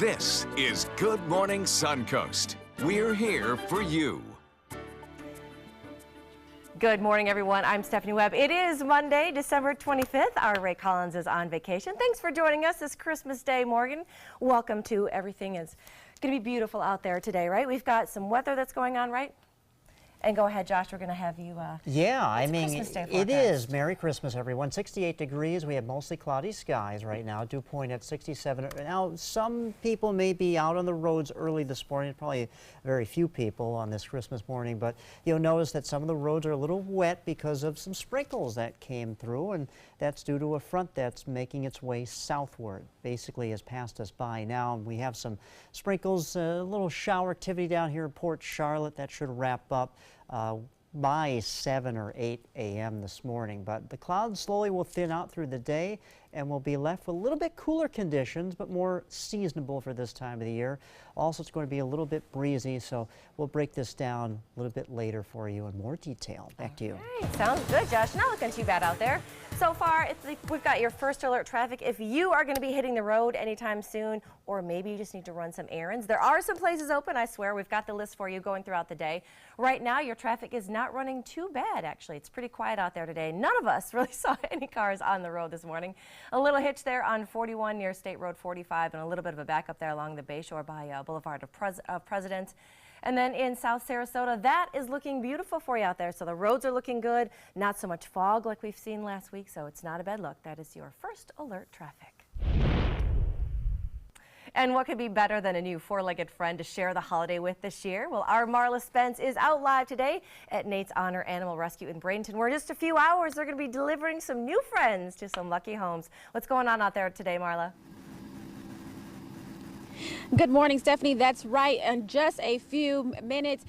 This is Good Morning Suncoast. We're here for you. Good morning, everyone. I'm Stephanie Webb. It is Monday, December 25th. Our Ray Collins is on vacation. Thanks for joining us this Christmas Day, Morgan. Welcome to everything. It's going to be beautiful out there today, right? We've got some weather that's going on, right? And go ahead, Josh. We're going to have you. Yeah, I mean, it is. Merry Merry Christmas, everyone. 68 degrees. We have mostly cloudy skies right now. Dew point at 67. Now, some people may be out on the roads early this morning. Probably very few people on this Christmas morning. But you'll notice that some of the roads are a little wet because of some sprinkles that came through. And that's due to a front that's making its way southward. Basically has passed us by now. We have some sprinkles, a little shower activity down here in Port Charlotte. That should wrap up by 7 or 8 a.m. this morning. But the clouds slowly will thin out through the day, and we'll be left with a little bit cooler conditions, but more seasonable for this time of the year. Also, it's going to be a little bit breezy, so we'll break this down a little bit later for you in more detail. Back to you. All right, sounds good, Josh. Not looking too bad out there. So far, we've got your first alert traffic. If you are going to be hitting the road anytime soon, or maybe you just need to run some errands, there are some places open, I swear. We've got the list for you going throughout the day. Right now, your traffic is not running too bad, actually. It's pretty quiet out there today. None of us really saw any cars on the road this morning. A little hitch there on 41 near State Road 45, and a little bit of a backup there along the Bayshore by Boulevard of Presidents. And then in South Sarasota, that is looking beautiful for you out there. So the roads are looking good. Not so much fog like we've seen last week, so it's not a bad look. That is your first alert traffic. And what could be better than a new four-legged friend to share the holiday with this year? Well, our Marla Spence is out live today at Nate's Honor Animal Rescue in Bradenton, where in just a few hours they're going to be delivering some new friends to some lucky homes. What's going on out there today, Marla? Good morning, Stephanie. That's right. In just a few minutes,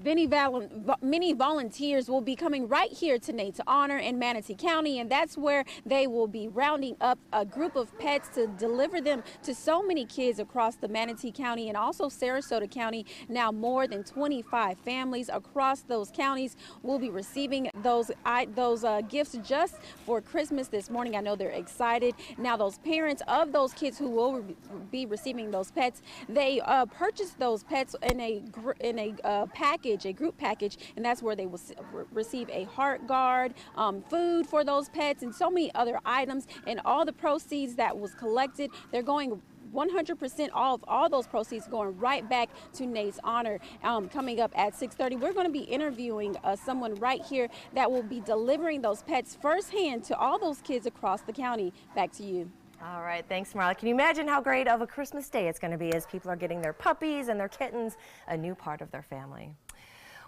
many volunteers will be coming right here to Nate's Honor in Manatee County, and that's where they will be rounding up a group of pets to deliver them to so many kids across the Manatee County and also Sarasota County. Now more than 25 families across those counties will be receiving those gifts just for Christmas this morning. I know they're excited. Now those parents of those kids who will be receiving those pets, they purchased those pets in a package, a group package, and that's where they will receive a heart guard, food for those pets, and so many other items. And all the proceeds that was collected, they're going 100% all those proceeds going right back to Nate's Honor. Coming up at 6:30, we're going to be interviewing someone right here that will be delivering those pets firsthand to all those kids across the county. Back to you. All right, thanks, Marla. Can you imagine how great of a Christmas day it's going to be as people are getting their puppies and their kittens, a new part of their family?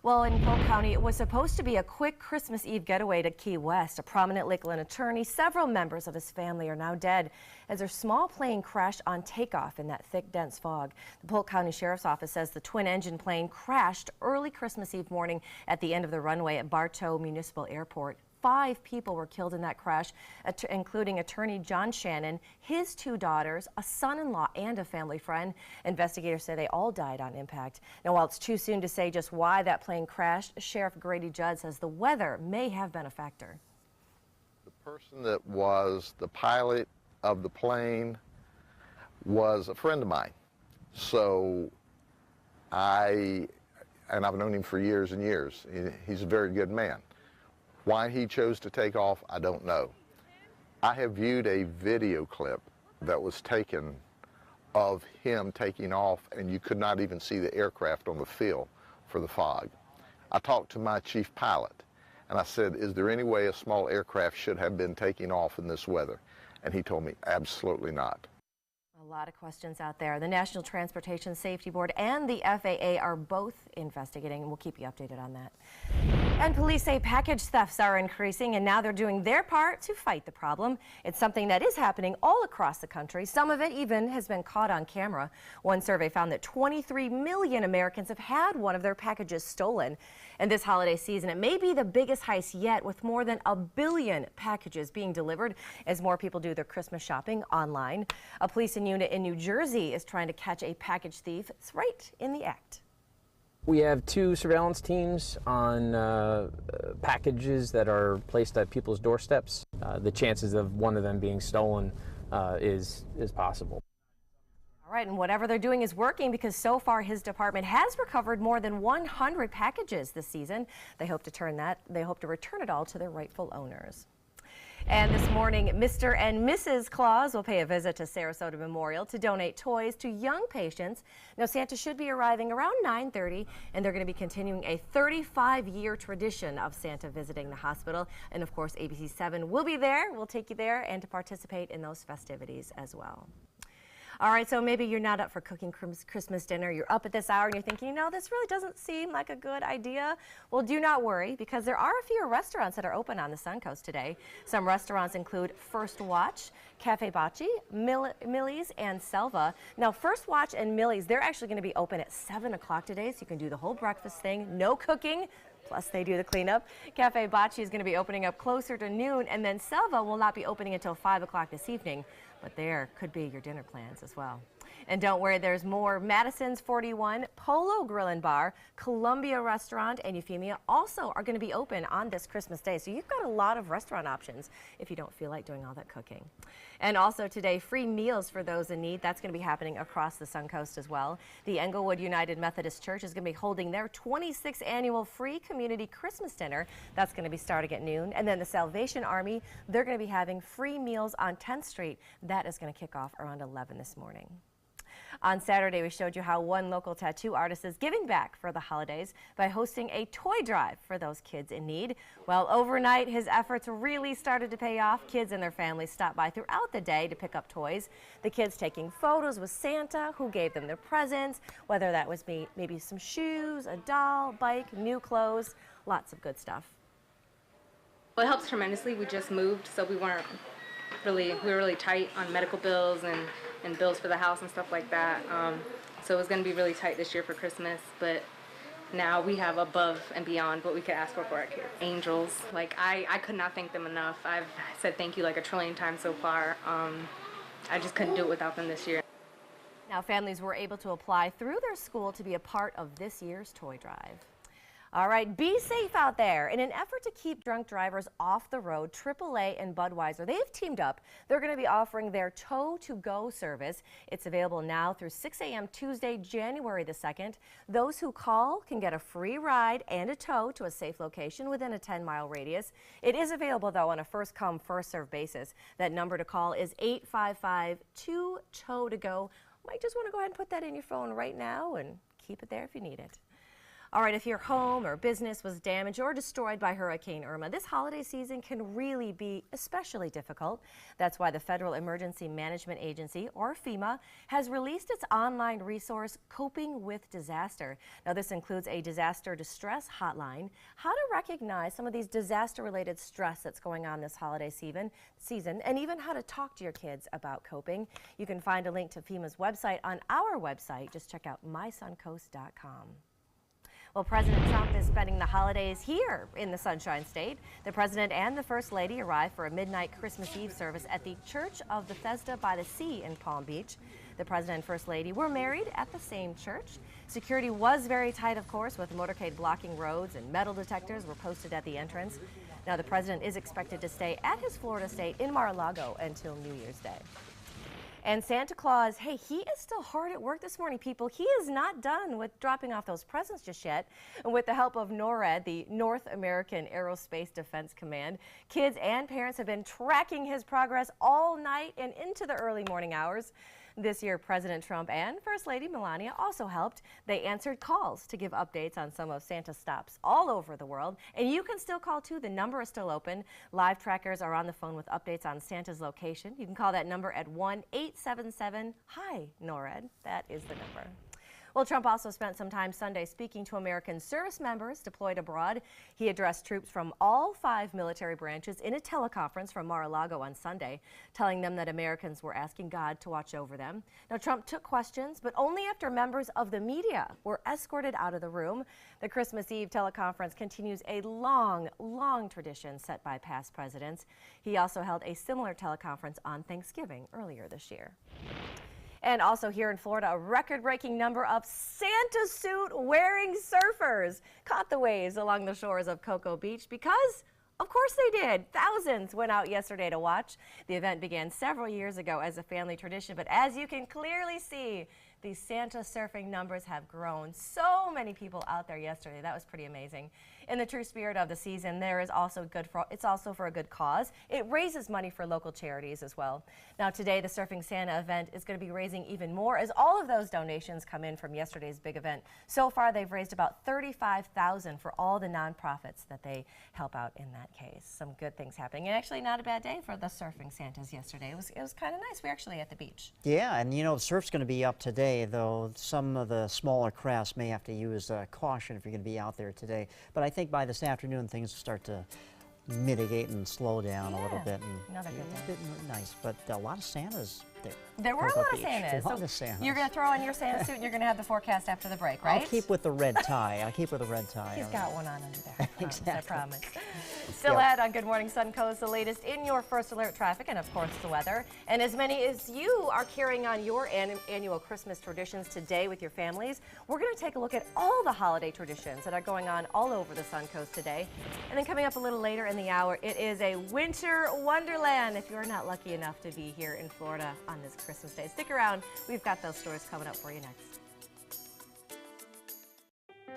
Well, in Polk County, it was supposed to be a quick Christmas Eve getaway to Key West. A prominent Lakeland attorney, several members of his family are now dead as their small plane crashed on takeoff in that thick, dense fog. The Polk County Sheriff's Office says the twin-engine plane crashed early Christmas Eve morning at the end of the runway at Bartow Municipal Airport. 5 people were killed in that crash, including attorney John Shannon, his 2 daughters, a son-in-law, and a family friend. Investigators say they all died on impact. Now, while it's too soon to say just why that plane crashed, Sheriff Grady Judd says the weather may have been a factor. The person that was the pilot of the plane was a friend of mine. So I've known him for years and years. He's a very good man. Why he chose to take off, I don't know. I have viewed a video clip that was taken of him taking off, and you could not even see the aircraft on the field for the fog. I talked to my chief pilot, and I said, is there any way a small aircraft should have been taking off in this weather? And he told me, absolutely not. A lot of questions out there. The National Transportation Safety Board and the FAA are both investigating, and we'll keep you updated on that. And police say package thefts are increasing, and now they're doing their part to fight the problem. It's something that is happening all across the country. Some of it even has been caught on camera. One survey found that 23 million Americans have had one of their packages stolen. And this holiday season, it may be the biggest heist yet, with more than 1 billion packages being delivered as more people do their Christmas shopping online. A police unit in New Jersey is trying to catch a package thief. It's right in the act. We have 2 surveillance teams on packages that are placed at people's doorsteps. The chances of one of them being stolen is possible. Right, and whatever they're doing is working because so far his department has recovered more than 100 packages this season. They hope to return it all to their rightful owners. And this morning, Mr. and Mrs. Claus will pay a visit to Sarasota Memorial to donate toys to young patients. Now, Santa should be arriving around 9:30, and they're going to be continuing a 35-year tradition of Santa visiting the hospital. And of course, ABC7 will be there. We'll take you there and to participate in those festivities as well. All right, so maybe you're not up for cooking Christmas dinner. You're up at this hour and you're thinking, you know, this really doesn't seem like a good idea. Well, do not worry, because there are a few restaurants that are open on the Suncoast today. Some restaurants include First Watch, Cafe Bocce, Millie's, and Selva. Now, First Watch and Millie's, they're actually going to be open at 7 o'clock today, so you can do the whole breakfast thing, no cooking. Plus, they do the cleanup. Cafe Bocce is going to be opening up closer to noon, and then Selva will not be opening until 5 o'clock this evening. But there could be your dinner plans as well. And don't worry, there's more. Madison's 41, Polo Grill and Bar, Columbia Restaurant, and Euphemia also are going to be open on this Christmas Day. So you've got a lot of restaurant options if you don't feel like doing all that cooking. And also today, free meals for those in need. That's going to be happening across the Suncoast as well. The Englewood United Methodist Church is going to be holding their 26th annual free community Christmas dinner. That's going to be starting at noon. And then the Salvation Army, they're going to be having free meals on 10th Street. That is going to kick off around 11 this morning. On Saturday, we showed you how one local tattoo artist is giving back for the holidays by hosting a toy drive for those kids in need. Well, overnight, his efforts really started to pay off. Kids and their families stopped by throughout the day to pick up toys. The kids taking photos with Santa, who gave them their presents, whether that was maybe some shoes, a doll, bike, new clothes, lots of good stuff. Well, it helps tremendously. We just moved, so we were really tight on medical bills and bills for the house and stuff like that. So it was going to be really tight this year for Christmas, but now we have above and beyond what we could ask for our kids. Angels, like I could not thank them enough. I've said thank you like a trillion times so far. I just couldn't do it without them this year. Now families were able to apply through their school to be a part of this year's toy drive. All right, be safe out there. In an effort to keep drunk drivers off the road, AAA and Budweiser, they've teamed up. They're going to be offering their Tow-to-Go service. It's available now through 6 a.m. Tuesday, January the 2nd. Those who call can get a free ride and a tow to a safe location within a 10-mile radius. It is available, though, on a first-come, first-served basis. That number to call is 855-2-TOW-TO-GO. Might just want to go ahead and put that in your phone right now and keep it there if you need it. All right, if your home or business was damaged or destroyed by Hurricane Irma, this holiday season can really be especially difficult. That's why the Federal Emergency Management Agency, or FEMA, has released its online resource, Coping with Disaster. Now, this includes a disaster distress hotline, how to recognize some of these disaster-related stress that's going on this holiday season, and even how to talk to your kids about coping. You can find a link to FEMA's website on our website. Just check out mysuncoast.com. Well, President Trump is spending the holidays here in the Sunshine State. The President and the First Lady arrived for a midnight Christmas Eve service at the Church of Bethesda by the Sea in Palm Beach. The President and First Lady were married at the same church. Security was very tight, of course, with motorcade blocking roads and metal detectors were posted at the entrance. Now, the President is expected to stay at his Florida estate in Mar-a-Lago until New Year's Day. And Santa Claus, hey, he is still hard at work this morning, people. He is not done with dropping off those presents just yet. And with the help of NORAD, the North American Aerospace Defense Command, kids and parents have been tracking his progress all night and into the early morning hours. This year, President Trump and First Lady Melania also helped. They answered calls to give updates on some of Santa's stops all over the world. And you can still call, too. The number is still open. Live trackers are on the phone with updates on Santa's location. You can call that number at 1-877-HI-NORAD. That is the number. Well, Trump also spent some time Sunday speaking to American service members deployed abroad. He addressed troops from all 5 military branches in a teleconference from Mar-a-Lago on Sunday, telling them that Americans were asking God to watch over them. Now, Trump took questions, but only after members of the media were escorted out of the room. The Christmas Eve teleconference continues a long, long tradition set by past presidents. He also held a similar teleconference on Thanksgiving earlier this year. And also here in Florida, a record-breaking number of Santa suit-wearing surfers caught the waves along the shores of Cocoa Beach because Of course they did. Thousands went out yesterday to watch. The event began several years ago as a family tradition, but as you can clearly see, these Santa surfing numbers have grown. So many people out there yesterday. That was pretty amazing. In the true spirit of the season, it's also for a good cause. It raises money for local charities as well. Now today, the Surfing Santa event is going to be raising even more as all of those donations come in from yesterday's big event. So far, they've raised about $35,000 for all the nonprofits that they help out in that case. Some good things happening, and actually not a bad day for the Surfing Santas yesterday. It was kind of nice. We were actually at the beach. Yeah, and you know, surf's going to be up today, though some of the smaller crafts may have to use caution if you're going to be out there today. But I think by this afternoon, things will start to mitigate and slow down a little bit. And another good bit nice, but a lot of Santas there. There were a lot of Santas. A lot of Santas. You're going to throw on your Santa suit and you're going to have the forecast after the break, right? I'll keep with the red tie. I'll keep with the red tie. He's got one on under there. Exactly. I promise. Still ahead on Good Morning Suncoast, the latest in your first alert traffic and, of course, the weather. And as many as you are carrying on your annual Christmas traditions today with your families, we're going to take a look at all the holiday traditions that are going on all over the Suncoast today. And then coming up a little later in the hour, it is a winter wonderland if you're not lucky enough to be here in Florida on this Christmas day. Stick around. We've got those stories coming up for you next.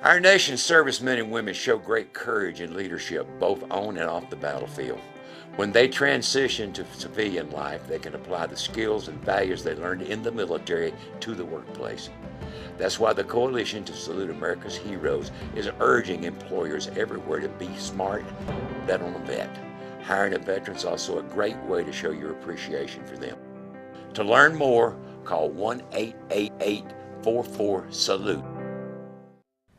Our nation's servicemen and women show great courage and leadership both on and off the battlefield. When they transition to civilian life, they can apply the skills and values they learned in the military to the workplace. That's why the Coalition to Salute America's Heroes is urging employers everywhere to be smart, bet on a vet. Hiring a veteran is also a great way to show your appreciation for them. To learn more, call 1-888-44-SALUTE.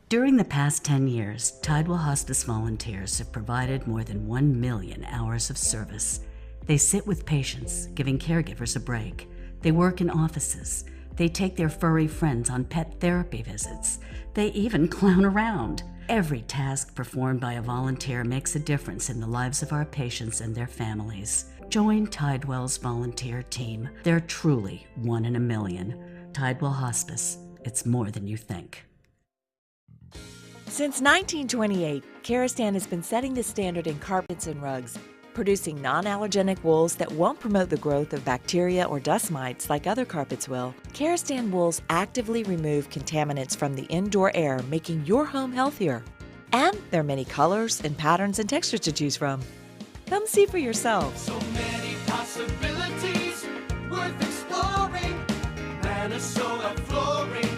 During the past 10 years, Tidewell Hospice volunteers have provided more than 1 million hours of service. They sit with patients, giving caregivers a break. They work in offices. They take their furry friends on pet therapy visits. They even clown around. Every task performed by a volunteer makes a difference in the lives of our patients and their families. Join Tidewell's volunteer team. They're truly 1 in a million. Tidewell Hospice. It's more than you think. Since 1928, Karastan has been setting the standard in carpets and rugs, producing non-allergenic wools that won't promote the growth of bacteria or dust mites like other carpets will. Karastan wools actively remove contaminants from the indoor air, making your home healthier. And there are many colors and patterns and textures to choose from. Come see for yourself. So many possibilities worth exploring. Minnesota Flooring.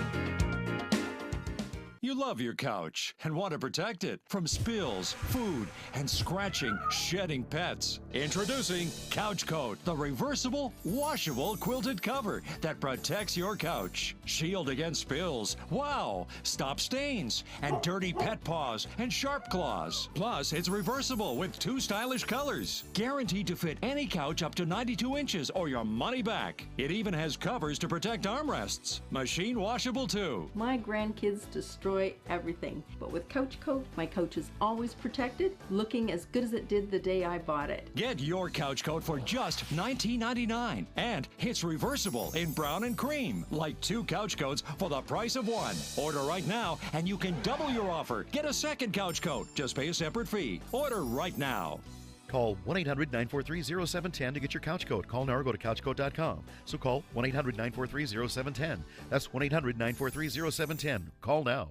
You love your couch and want to protect it from spills, food, and scratching, shedding pets. Introducing Couch Coat, the reversible, washable quilted cover that protects your couch. Shield against spills, wow, stop stains, and dirty pet paws and sharp claws. Plus, it's reversible with 2 stylish colors. Guaranteed to fit any couch up to 92 inches or your money back. It even has covers to protect armrests. Machine washable too. My grandkids destroy everything, but with Couch Coat, my couch is always protected, looking as good as it did the day I bought it. Get your Couch Coat for just $19.99, and it's reversible in brown and cream, like 2 couch coats for the price of 1. Order right now, and you can double your offer. Get a second Couch Coat. Just pay a separate fee. Order right now. Call 1-800-943-0710 to get your couch coat. Call now or go to couchcoat.com. So call 1-800-943-0710. That's 1-800-943-0710. Call now.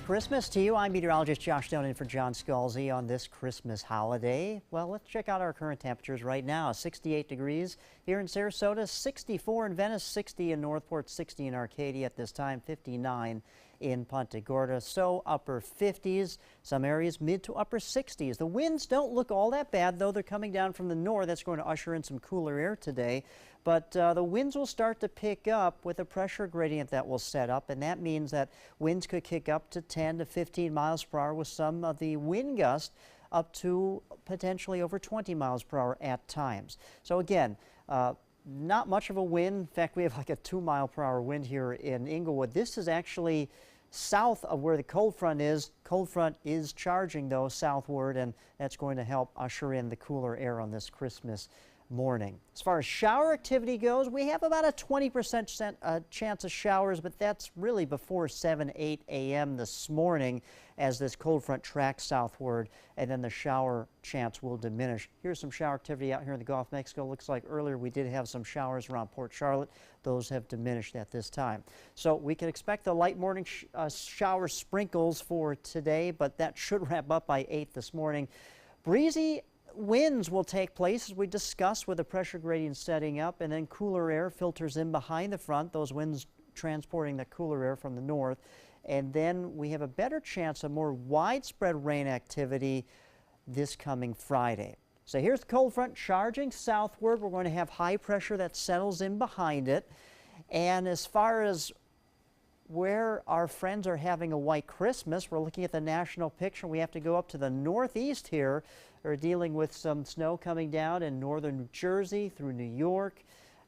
Christmas to you. I'm meteorologist Josh Stone in for John Scalzi on this Christmas holiday. Well, let's check out our current temperatures right now. 68 degrees here in Sarasota, 64 in Venice, 60 in Northport, 60 in Arcadia at this time, 59 in Punta Gorda. So upper 50s, some areas mid to upper 60s. The winds don't look all that bad, though. They're coming down from the north. That's going to usher in some cooler air today. But the winds will start to pick up with a pressure gradient that will set up, and that means that winds could kick up to 10 to 15 miles per hour with some of the wind gusts up to potentially over 20 miles per hour at times. So again, not much of a wind. In fact, we have like a 2 mile per hour wind here in Inglewood. This is actually south of where the cold front is. Cold front is charging, though, southward, and that's going to help usher in the cooler air on this Christmas morning. As far as shower activity goes, we have about a 20% chance of showers, but that's really before 8 a.m. this morning as this cold front tracks southward, and then the shower chance will diminish. Here's some shower activity out here in the Gulf of Mexico. Looks like earlier we did have some showers around Port Charlotte. Those have diminished at this time. So we can expect the light morning shower sprinkles for today, but that should wrap up by 8 this morning. Breezy winds will take place, as we discussed, with the pressure gradient setting up, and then cooler air filters in behind the front, those winds transporting the cooler air from the north. And then we have a better chance of more widespread rain activity this coming Friday. So here's the cold front charging southward. We're going to have high pressure that settles in behind it. And as far as where our friends are having a white Christmas, we're looking at the national picture. We have to go up to the northeast here. We're dealing with some snow coming down in northern New Jersey through New York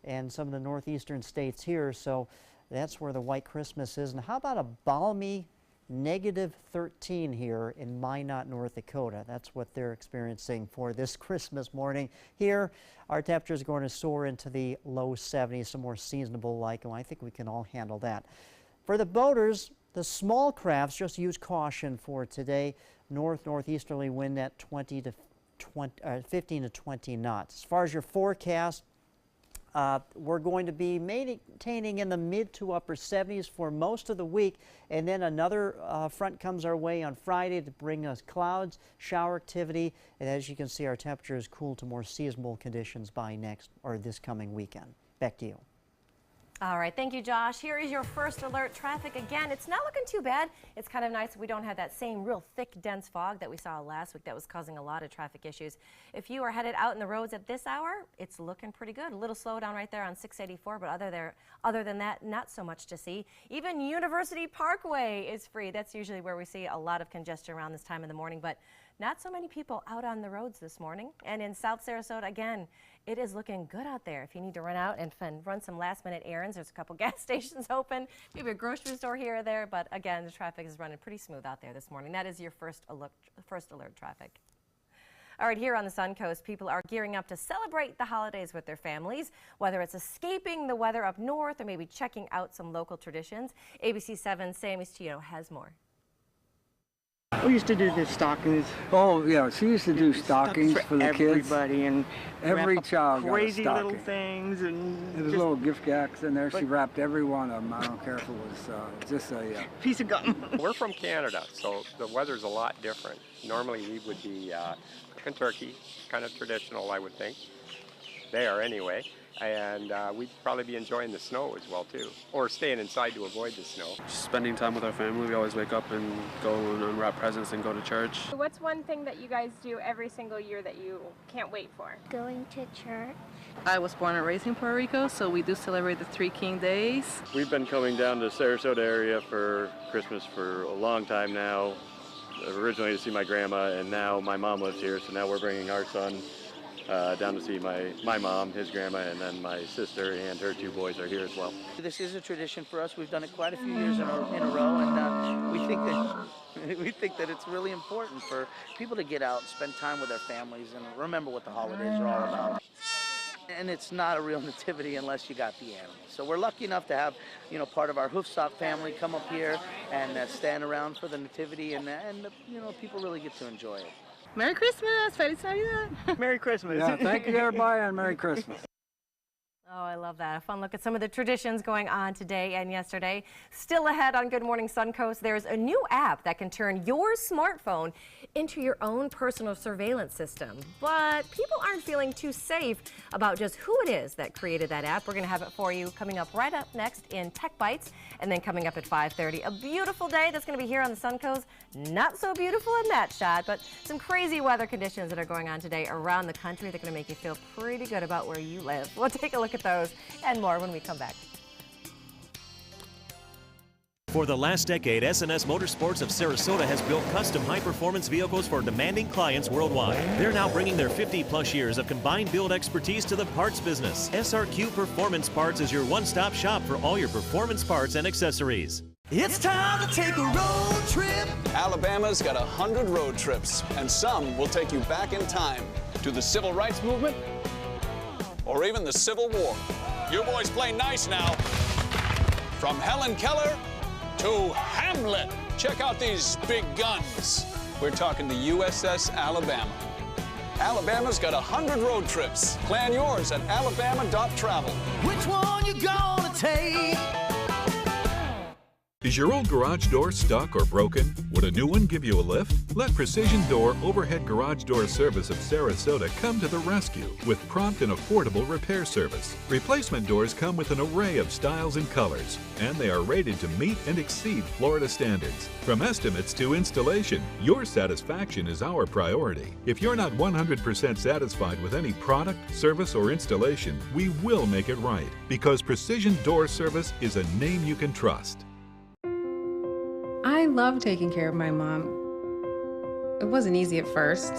and some of the northeastern states here. So that's where the white Christmas is. And how about a balmy -13 here in Minot, North Dakota? That's what they're experiencing for this Christmas morning. Here, our temperatures are going to soar into the low 70s, some more seasonable like, and I think we can all handle that. For the boaters, the small crafts, just use caution for today. Northeasterly wind at 15 to 20 knots. As far as your forecast, we're going to be maintaining in the mid to upper 70s for most of the week, and then another front comes our way on Friday to bring us clouds, shower activity, and as you can see, our temperatures cool to more seasonable conditions by this coming weekend. Back to you. All right, thank you, Josh. Here is your first alert traffic. Again, it's not looking too bad. It's kind of nice we don't have that same real thick, dense fog that we saw last week that was causing a lot of traffic issues. If you are headed out in the roads at this hour, it's looking pretty good. A little slowdown right there on 684, but other than that, not so much to see. Even University Parkway is free. That's usually where we see a lot of congestion around this time in the morning, but not so many people out on the roads this morning. And in South Sarasota, again, it is looking good out there. If you need to run out and run some last-minute errands, there's a couple gas stations open, maybe a grocery store here or there, but again, the traffic is running pretty smooth out there this morning. That is your first alert traffic. All right, here on the Suncoast, people are gearing up to celebrate the holidays with their families, whether it's escaping the weather up north or maybe checking out some local traditions. ABC 7's Sammy Stino has more. We used to do the stockings. Oh, yeah, she used to do stockings for the kids. Everybody, and every child got a crazy stocking. little things, and there was little gift packs in there. She wrapped every one of them. I don't care if it was just a piece of gum. We're from Canada, so the weather's a lot different. Normally we would be cooking turkey, kind of traditional, I would think. There, anyway. And we'd probably be enjoying the snow as well, too, or staying inside to avoid the snow. Just spending time with our family. We always wake up and go and unwrap presents and go to church. What's one thing that you guys do every single year that you can't wait for? Going to church. I was born and raised in Puerto Rico, so we do celebrate the Three King Days. We've been coming down to Sarasota area for Christmas for a long time now. Originally to see my grandma, and now my mom lives here, so now we're bringing our son down to see my mom, his grandma, and then my sister and her two boys are here as well. This is a tradition for us. We've done it quite a few years in a row, and we think that it's really important for people to get out and spend time with their families and remember what the holidays are all about. And it's not a real nativity unless you got the animals. So we're lucky enough to have, part of our hoofstock family come up here and stand around for the nativity, and people really get to enjoy it. Merry Christmas! Feliz Navidad! Merry Christmas! Yeah, thank you everybody, and Merry Christmas. Oh, I love that. A fun look at some of the traditions going on today and yesterday. Still ahead on Good Morning Suncoast, there's a new app that can turn your smartphone into your own personal surveillance system. But people aren't feeling too safe about just who it is that created that app. We're going to have it for you coming up right up next in Tech Bites, and then coming up at 5:30. A beautiful day that's going to be here on the Suncoast. Not so beautiful in that shot, but some crazy weather conditions that are going on today around the country. They're going to make you feel pretty good about where you live. We'll take a look at those and more when we come back. For the last decade, S&S Motorsports of Sarasota has built custom high-performance vehicles for demanding clients worldwide. They're now bringing their 50-plus years of combined build expertise to the parts business. SRQ Performance Parts is your one-stop shop for all your performance parts and accessories. It's time to take a road trip. Alabama's got 100 road trips, and some will take you back in time to the Civil Rights Movement or even the Civil War. You boys play nice now. From Helen Keller to Hamlet. Check out these big guns. We're talking the USS Alabama. Alabama's got 100 road trips. Plan yours at alabama.travel. Which one you gonna take? Is your old garage door stuck or broken? Would a new one give you a lift? Let Precision Door Overhead Garage Door Service of Sarasota come to the rescue with prompt and affordable repair service. Replacement doors come with an array of styles and colors, and they are rated to meet and exceed Florida standards. From estimates to installation, your satisfaction is our priority. If you're not 100% satisfied with any product, service, or installation, we will make it right, because Precision Door Service is a name you can trust. I love taking care of my mom. It wasn't easy at first.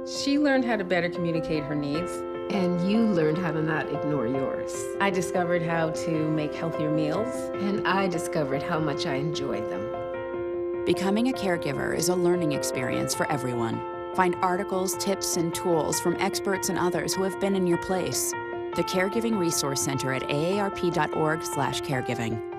She learned how to better communicate her needs. And you learned how to not ignore yours. I discovered how to make healthier meals. And I discovered how much I enjoyed them. Becoming a caregiver is a learning experience for everyone. Find articles, tips, and tools from experts and others who have been in your place. The Caregiving Resource Center at aarp.org/caregiving.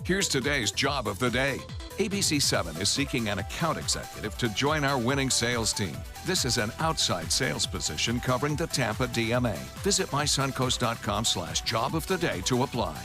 Here's today's job of the day. ABC7 is seeking an account executive to join our winning sales team. This is an outside sales position covering the Tampa DMA. Visit mysuncoast.com/job of the day to apply.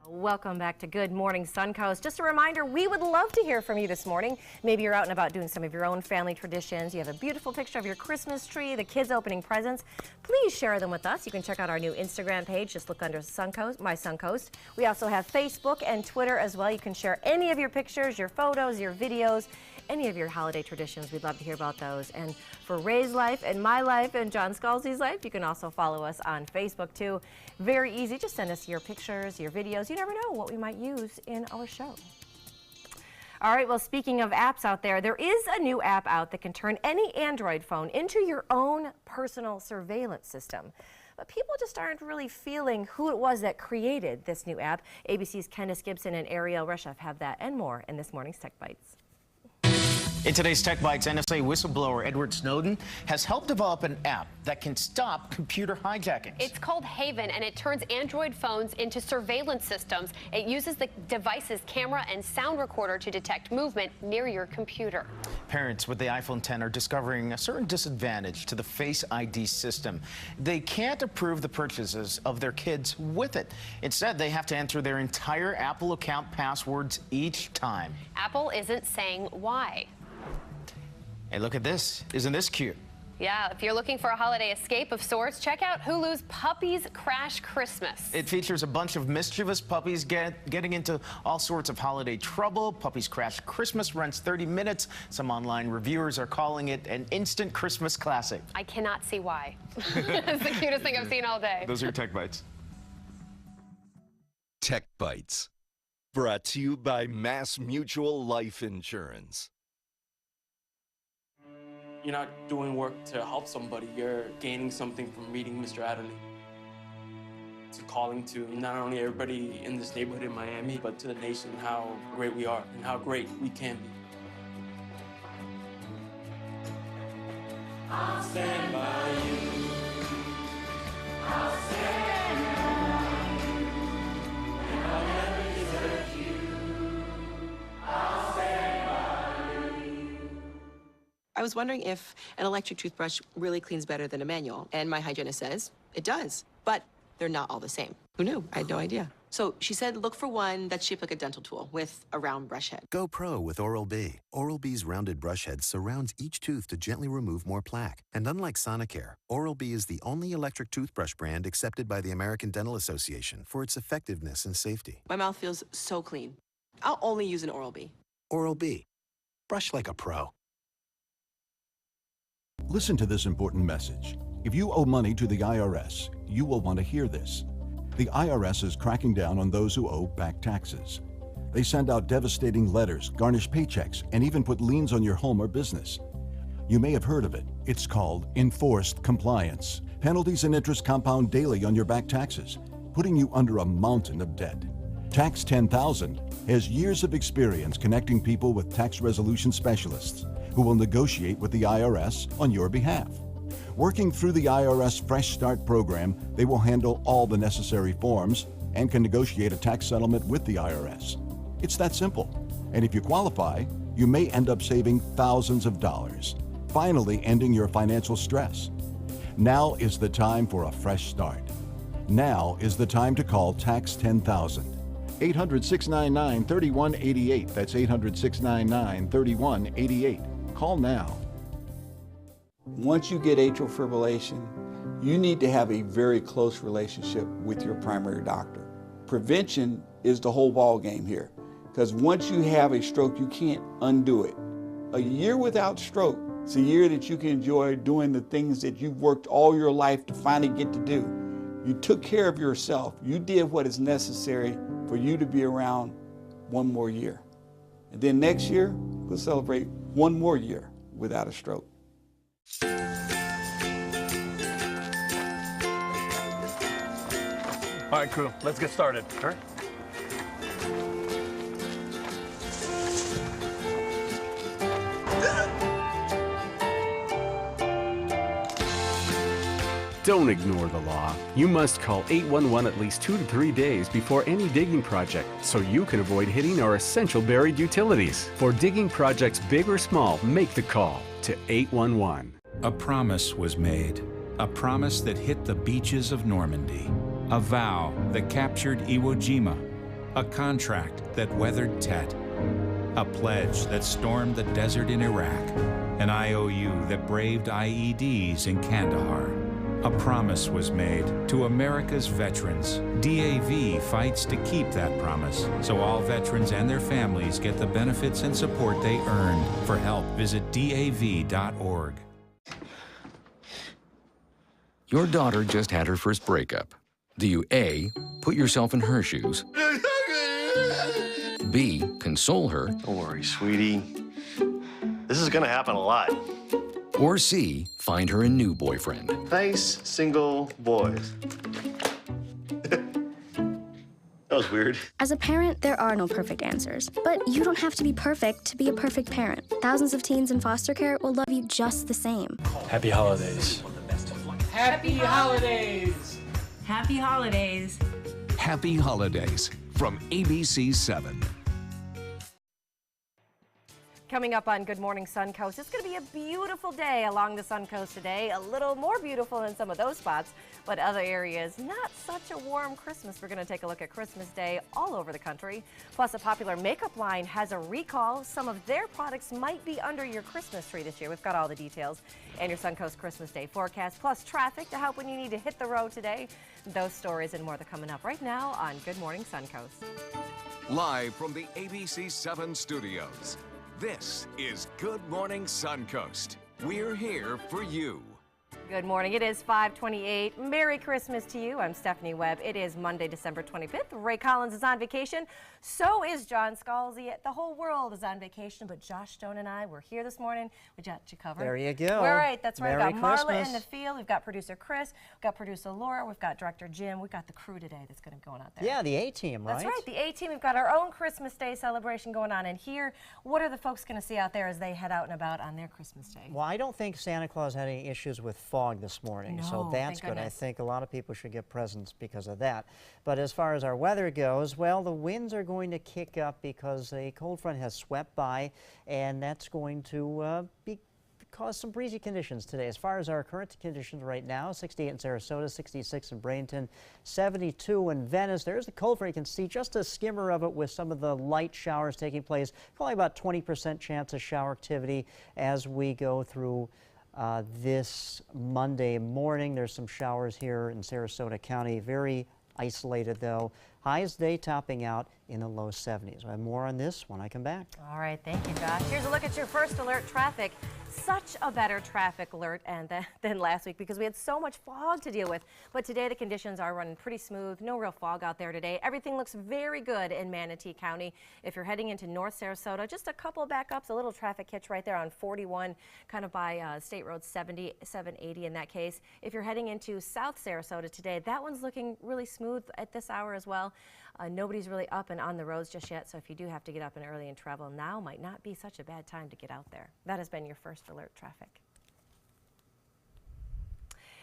Welcome back to Good Morning Suncoast. Just a reminder, we would love to hear from you this morning. Maybe you're out and about doing some of your own family traditions. You have a beautiful picture of your Christmas tree, the kids opening presents. Please share them with us. You can check out our new Instagram page. Just look under Suncoast, My Suncoast. We also have Facebook and Twitter as well. You can share any of your pictures, your photos, your videos, any of your holiday traditions. We'd love to hear about those. And for Ray's life and my life and John Scalzi's life, you can also follow us on Facebook too. Very easy. Just send us your pictures, your videos. You never know what we might use in our show. All right, well, speaking of apps out there, there is a new app out that can turn any Android phone into your own personal surveillance system. But people just aren't really feeling who it was that created this new app. ABC's Candace Gibson and Ariel Reshef have that and more in this morning's Tech Bites. In today's Tech Bites, NSA whistleblower Edward Snowden has helped develop an app that can stop computer hijackings. It's called Haven, and it turns Android phones into surveillance systems. It uses the device's camera and sound recorder to detect movement near your computer. Parents with the iPhone 10 are discovering a certain disadvantage to the Face ID system. They can't approve the purchases of their kids with it. Instead, they have to enter their entire Apple account passwords each time. Apple isn't saying why. Hey, look at this. Isn't this cute? Yeah, if you're looking for a holiday escape of sorts, check out Hulu's Puppies Crash Christmas. It features a bunch of mischievous puppies getting into all sorts of holiday trouble. Puppies Crash Christmas runs 30 minutes. Some online reviewers are calling it an instant Christmas classic. I cannot see why. It's the cutest thing I've seen all day. Those are your Tech Bites. Tech Bites, brought to you by Mass Mutual Life Insurance. You're not doing work to help somebody, you're gaining something from meeting Mr. Adderley. It's a calling to not only everybody in this neighborhood in Miami, but to the nation, how great we are and how great we can be. I'll stand by you. I'll stand by you. And I'll never desert you. I'll stand by you. I was wondering if an electric toothbrush really cleans better than a manual, and my hygienist says it does, but they're not all the same. Who knew? I had no idea. So she said look for one that's shaped like a dental tool with a round brush head. Go pro with Oral-B. Oral-B's rounded brush head surrounds each tooth to gently remove more plaque. And unlike Sonicare, Oral-B is the only electric toothbrush brand accepted by the American Dental Association for its effectiveness and safety. My mouth feels so clean. I'll only use an Oral-B. Oral-B. Brush like a pro. Listen to this important message. If you owe money to the IRS, you will want to hear this. The IRS is cracking down on those who owe back taxes. They send out devastating letters, garnish paychecks, and even put liens on your home or business. You may have heard of it. It's called enforced compliance. Penalties and interest compound daily on your back taxes. putting you under a mountain of debt. Tax 10,000 has years of experience connecting people with tax resolution specialists who will negotiate with the IRS on your behalf. Working through the IRS Fresh Start program, they will handle all the necessary forms and can negotiate a tax settlement with the IRS. It's that simple. And if you qualify, you may end up saving thousands of dollars, finally ending your financial stress. Now is the time for a fresh start. Now is the time to call Tax 10,000. 800-699-3188. That's 800-699-3188. Call now. Once you get atrial fibrillation, you need to have a very close relationship with your primary doctor. Prevention is the whole ball game here, because once you have a stroke, you can't undo it. A year without stroke, it's a year that you can enjoy doing the things that you've worked all your life to finally get to do. You took care of yourself. You did what is necessary for you to be around one more year. And then next year, we'll celebrate one more year without a stroke. All right, crew, let's get started. All right. Don't ignore the law. You must call 811 at least 2 to 3 days before any digging project so you can avoid hitting our essential buried utilities. For digging projects big or small, make the call to 811. A promise was made, a promise that hit the beaches of Normandy, a vow that captured Iwo Jima, a contract that weathered Tet, a pledge that stormed the desert in Iraq, an IOU that braved IEDs in Kandahar. A promise was made to America's veterans. DAV fights to keep that promise, so all veterans and their families get the benefits and support they earned. For help, visit DAV.org. Your daughter just had her first breakup. Do you A, put yourself in her shoes, B, console her, don't worry, sweetie. This is gonna happen a lot. or C, find her a new boyfriend? Nice single boys. That was weird. As a parent, there are no perfect answers. But you don't have to be perfect to be a perfect parent. Thousands of teens in foster care will love you just the same. Happy holidays. Happy holidays! Happy holidays! Happy holidays from ABC 7. Coming up on Good Morning Suncoast, it's going to be a beautiful day along the Suncoast today. A little more beautiful than some of those spots, but other areas, not such a warm Christmas. We're going to take a look at Christmas Day all over the country. Plus, a popular makeup line has a recall. Some of their products might be under your Christmas tree this year. We've got all the details and your Suncoast Christmas Day forecast, plus traffic to help when you need to hit the road today. Those stories and more are coming up right now on Good Morning Suncoast. Live from the ABC 7 studios. This is Good Morning Suncoast. We're here for you. Good morning. It is 5:28. Merry Christmas to you. I'm Stephanie Webb. It is Monday, December 25th. Ray Collins is on vacation. So is John Scalzi. The whole world is on vacation, but Josh Stone and I, we're here this morning. We got you covered. There you go. We're right. That's right. Merry We've got Marla Christmas. in the field. We've got producer Chris. We've got producer Laura. We've got director Jim. We've got the crew today that's going to be going out there. Yeah, the A-team, right? That's right. The A-team. We've got our own Christmas Day celebration going on in here. What are the folks going to see out there as they head out and about on their Christmas Day? Well, I don't think Santa Claus had any issues with fog this morning, so No, that's thank good. I goodness. think a lot of people should get presents because of that. But as far as our weather goes, well, the winds are going to kick up because a cold front has swept by, and that's going to cause some breezy conditions today. As far as our current conditions right now, 68 in Sarasota, 66 in Bradenton, 72 in Venice. There's the cold front. You can see just a skimmer of it with some of the light showers taking place. Probably about 20% chance of shower activity as we go through this Monday morning. There's some showers here in Sarasota County. Very isolated, though. Highs today topping out in the low 70s. We'll have more on this when I come back. All right, thank you, Josh. Here's a look at your first alert traffic. such a better traffic alert than last week because we had so much fog to deal with. But today the conditions are running pretty smooth. No real fog out there today. Everything looks very good in Manatee County. If you're heading into North Sarasota, just a couple backups, a little traffic hitch right there on 41, kind of by State Road 70, 780 in that case. If you're heading into South Sarasota today, that one's looking really smooth at this hour as well. Nobody's really up and on the roads just yet, so if you do have to get up and early and travel, now might not be such a bad time to get out there. That has been your first alert traffic.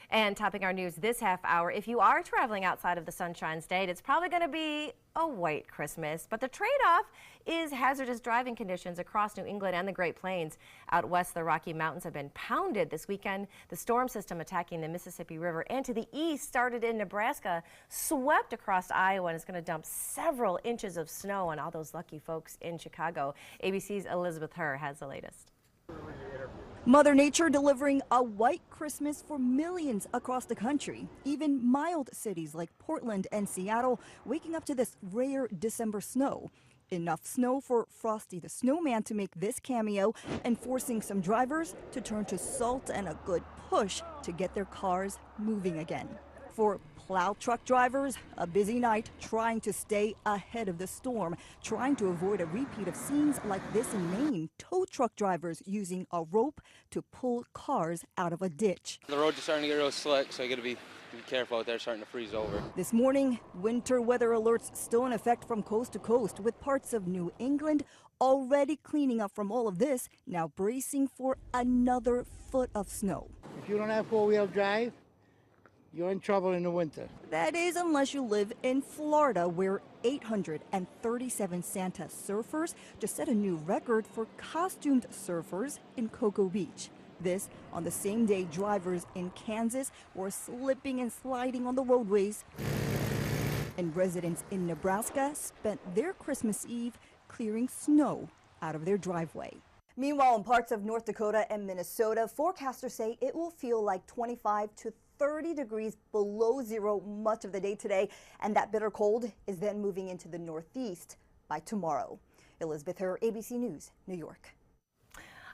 And topping our news this half hour, if you are traveling outside of the Sunshine State, it's probably going to be a white Christmas. But the trade-off is hazardous driving conditions across New England and the Great Plains. Out west, the Rocky Mountains have been pounded this weekend. The storm system attacking the Mississippi River and to the east started in Nebraska, swept across Iowa, and is going to dump several inches of snow on all those lucky folks in Chicago. ABC's Elizabeth Herr has the latest. Mother Nature delivering a white Christmas for millions across the country. Even mild cities like Portland and Seattle waking up to this rare December snow. Enough snow for Frosty the Snowman to make this cameo and forcing some drivers to turn to salt and a good push to get their cars moving again. For plow truck drivers, a busy night trying to stay ahead of the storm, trying to avoid a repeat of scenes like this in Maine. Tow truck drivers using a rope to pull cars out of a ditch. The roads are starting to get real slick, so you got to be careful out there, starting to freeze over. This morning, winter weather alerts still in effect from coast to coast, with parts of New England already cleaning up from all of this, now bracing for another foot of snow. If you don't have four-wheel drive, you're in trouble in the winter. That is unless you live in Florida, where 837 Santa surfers just set a new record for costumed surfers in Cocoa Beach. This on the same day drivers in Kansas were slipping and sliding on the roadways. And residents in Nebraska spent their Christmas Eve clearing snow out of their driveway. Meanwhile, in parts of North Dakota and Minnesota, forecasters say it will feel like 25 to 30 degrees below zero much of the day today, and that bitter cold is then moving into the Northeast by tomorrow. Elizabeth Herr, ABC News, New York.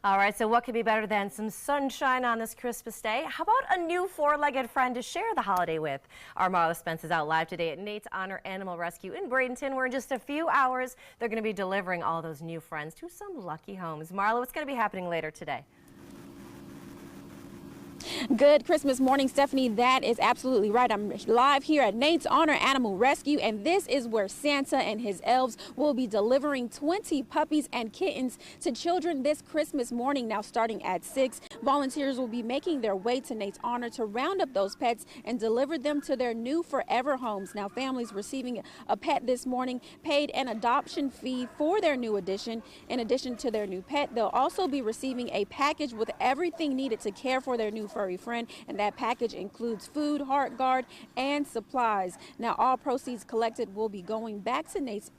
All right, so what could be better than some sunshine on this Christmas day? How about a new four-legged friend to share the holiday with? Our Marla Spence is out live today at Nate's Honor Animal Rescue in Bradenton, where in just a few hours they're going to be delivering all those new friends to some lucky homes. Marla, what's going to be happening later today? Good Christmas morning, Stephanie. That is absolutely right. I'm live here at Nate's Honor Animal Rescue, and this is where Santa and his elves will be delivering 20 puppies and kittens to children this Christmas morning. Now, starting at 6, volunteers will be making their way to Nate's Honor to round up those pets and deliver them to their new forever homes. Now, families receiving a pet this morning paid an adoption fee for their new addition. In addition to their new pet, they'll also be receiving a package with everything needed to care for their new furry friend, and that package includes food, heart guard, and supplies. Now, all proceeds collected will be going back to Nate's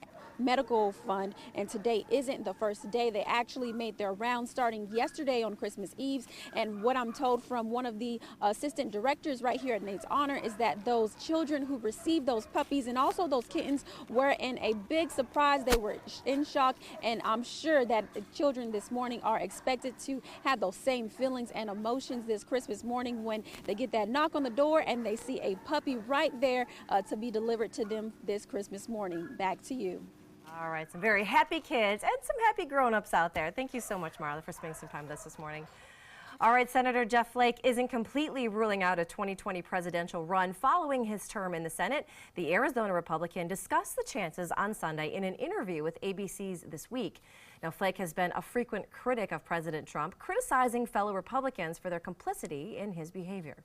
medical fund, and today isn't the first day. They actually made their rounds starting yesterday on Christmas Eve, and what I'm told from one of the assistant directors right here at Nate's Honor is that those children who received those puppies and also those kittens were in a big surprise. They were in shock, and I'm sure that the children this morning are expected to have those same feelings and emotions this Christmas morning when they get that knock on the door and they see a puppy right there to be delivered to them this Christmas morning. Back to you. All right, some very happy kids and some happy grown-ups out there. Thank you so much, Marla, for spending some time with us this morning. All right, Senator Jeff Flake isn't completely ruling out a 2020 presidential run following his term in the Senate. The Arizona Republican discussed the chances on Sunday in an interview with ABC's This Week. Now, Flake has been a frequent critic of President Trump, criticizing fellow Republicans for their complicity in his behavior.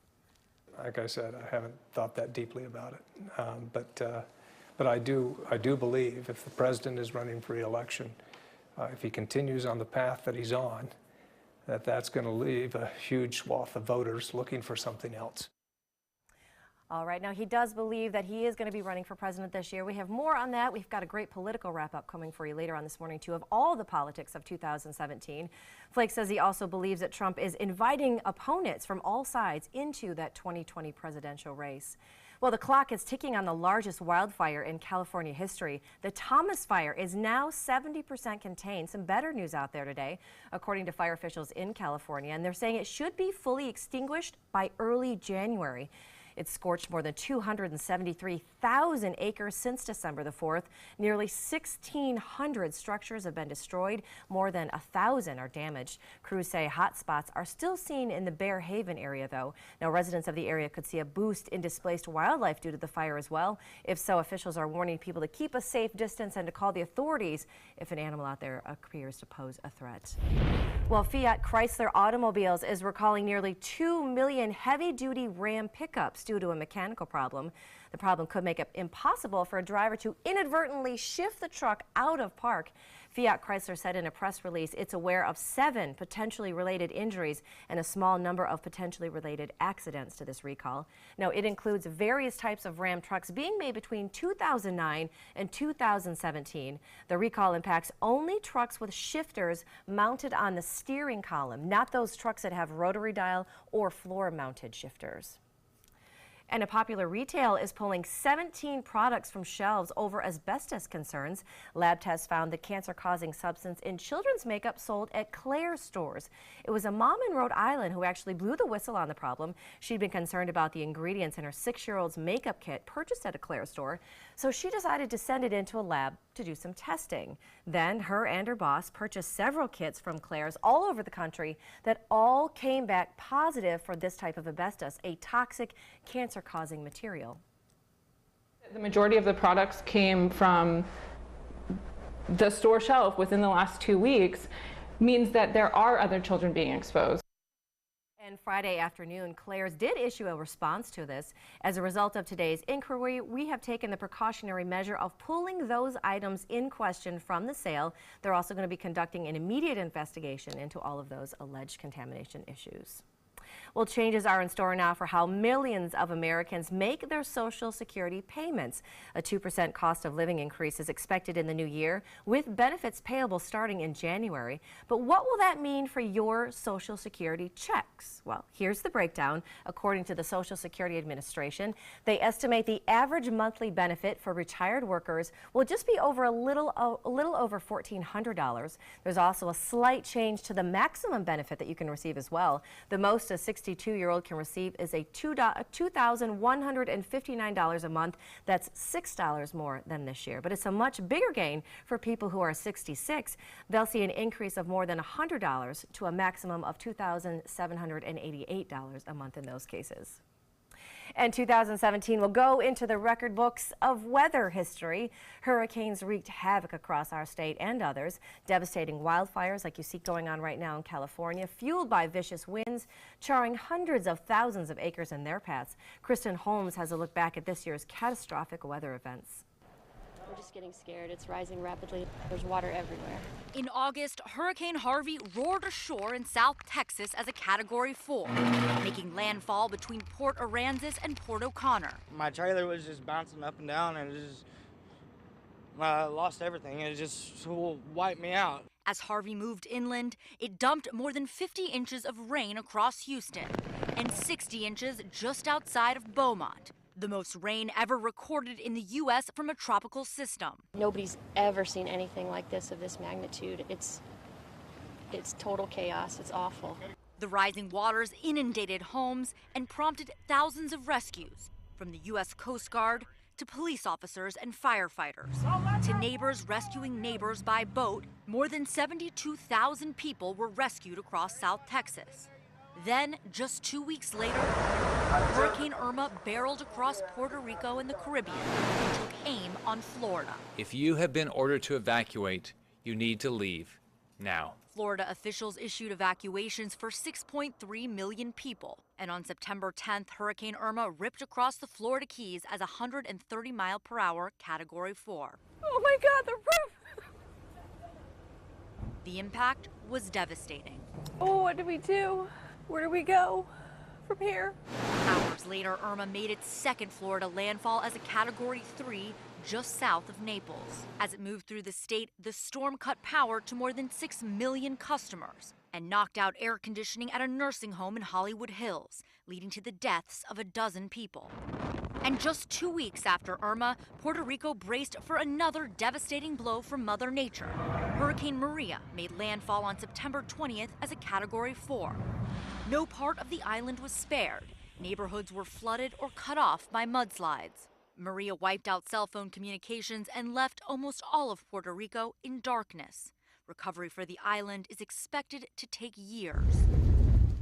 Like I said, I haven't thought that deeply about it, but I do believe if the president is running for re-election, if he continues on the path that he's on, that's going to leave a huge swath of voters looking for something else. All right, now he does believe that he is going to be running for president this year. We have more on that. We've got a great political wrap-up coming for you later on this morning, too, of all the politics of 2017. Flake says he also believes that Trump is inviting opponents from all sides into that 2020 presidential race. Well, the clock is ticking on the largest wildfire in California history. The Thomas Fire is now 70% contained. Some better news out there today, according to fire officials in California, and they're saying it should be fully extinguished by early January. It's scorched more than 273,000 acres since December the 4th. Nearly 1,600 structures have been destroyed. More than 1,000 are damaged. Crews say hot spots are still seen in the Bear Haven area, though. Now, residents of the area could see a boost in displaced wildlife due to the fire as well. If so, officials are warning people to keep a safe distance and to call the authorities if an animal out there appears to pose a threat. Well, Fiat Chrysler Automobiles is recalling nearly 2 million heavy-duty Ram pickups due to a mechanical problem. The problem could make it impossible for a driver to inadvertently shift the truck out of park. Fiat Chrysler said in a press release it's aware of 7 potentially related injuries and a small number of potentially related accidents to this recall. Now, it includes various types of Ram trucks being made between 2009 and 2017. The recall impacts only trucks with shifters mounted on the steering column, not those trucks that have rotary dial or floor-mounted shifters. And a popular retail is pulling 17 products from shelves over asbestos concerns. Lab tests found the cancer-causing substance in children's makeup sold at Claire's stores. It was a mom in Rhode Island who actually blew the whistle on the problem. She'd been concerned about the ingredients in her 6-year-old's makeup kit purchased at a Claire's store, so she decided to send it into a lab to do some testing. Then her and her boss purchased several kits from Claire's all over the country that all came back positive for this type of asbestos, a toxic cancer-causing material. The majority of the products came from the store shelf within the last 2 weeks, means that there are other children being exposed. And Friday afternoon, Claire's did issue a response to this. As a result of today's inquiry, we have taken the precautionary measure of pulling those items in question from the sale. They're also going to be conducting an immediate investigation into all of those alleged contamination issues. Well, changes are in store now for how millions of Americans make their Social Security payments. A 2% cost of living increase is expected in the new year, with benefits payable starting in January. But what will that mean for your Social Security checks? Well, here's the breakdown. According to the Social Security Administration, they estimate the average monthly benefit for retired workers will just be over a little over $1,400. There's also a slight change to the maximum benefit that you can receive as well. The most a 62-year-old can receive is a $2,159 a month. That's $6 more than this year. But it's a much bigger gain for people who are 66. They'll see an increase of more than $100 to a maximum of $2,788 a month in those cases. And 2017 will go into the record books of weather history. Hurricanes wreaked havoc across our state and others, devastating wildfires like you see going on right now in California, fueled by vicious winds, charring hundreds of thousands of acres in their paths. Kristen Holmes has a look back at this year's catastrophic weather events. We're just getting scared. It's rising rapidly. There's water everywhere. In August, Hurricane Harvey roared ashore in South Texas as a Category 4, making landfall between Port Aransas and Port O'Connor. My trailer was just bouncing up and down, and I lost everything. It just wiped me out. As Harvey moved inland, it dumped more than 50 inches of rain across Houston and 60 inches just outside of Beaumont. The most rain ever recorded in the U.S. from a tropical system. Nobody's ever seen anything like this of this magnitude. It's total chaos. It's awful. The rising waters inundated homes and prompted thousands of rescues, from the U.S. Coast Guard to police officers and firefighters, to neighbors rescuing neighbors by boat. More than 72,000 people were rescued across South Texas. Then, just 2 weeks later, Hurricane Irma barreled across Puerto Rico and the Caribbean and took aim on Florida. If you have been ordered to evacuate, you need to leave now. Florida officials issued evacuations for 6.3 million people. And on September 10th, Hurricane Irma ripped across the Florida Keys as a 130-mile-per-hour Category 4. Oh my God, the roof! The impact was devastating. Oh, what do we do? Where do we go from here? Hours later, Irma made its second Florida landfall as a Category 3 just south of Naples. As it moved through the state, the storm cut power to more than 6 million customers and knocked out air conditioning at a nursing home in Hollywood Hills, leading to the deaths of a dozen people. And just 2 weeks after Irma, Puerto Rico braced for another devastating blow from Mother Nature. Hurricane Maria made landfall on September 20th as a Category 4. No part of the island was spared. Neighborhoods were flooded or cut off by mudslides. Maria wiped out cell phone communications and left almost all of Puerto Rico in darkness. Recovery for the island is expected to take years.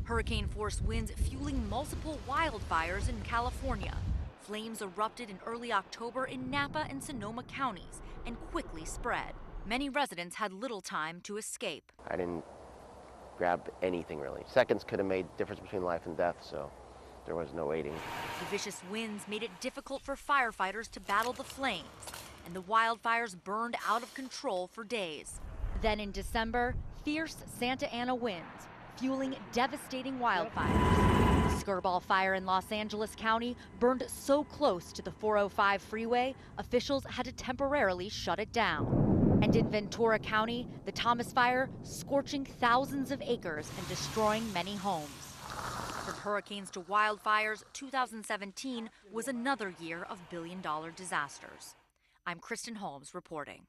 Hurricane-force winds fueling multiple wildfires in California. Flames erupted in early October in Napa and Sonoma counties and quickly spread. Many residents had little time to escape. I didn't grab anything really. Seconds could have made the difference between life and death, so there was no waiting. The vicious winds made it difficult for firefighters to battle the flames, and the wildfires burned out of control for days. Then in December, fierce Santa Ana winds, fueling devastating wildfires. The Skirball fire in Los Angeles County burned so close to the 405 freeway, officials had to temporarily shut it down. And in Ventura County, the Thomas fire scorching thousands of acres and destroying many homes. From hurricanes to wildfires, 2017 was another year of billion-dollar disasters. I'm Kristen Holmes reporting.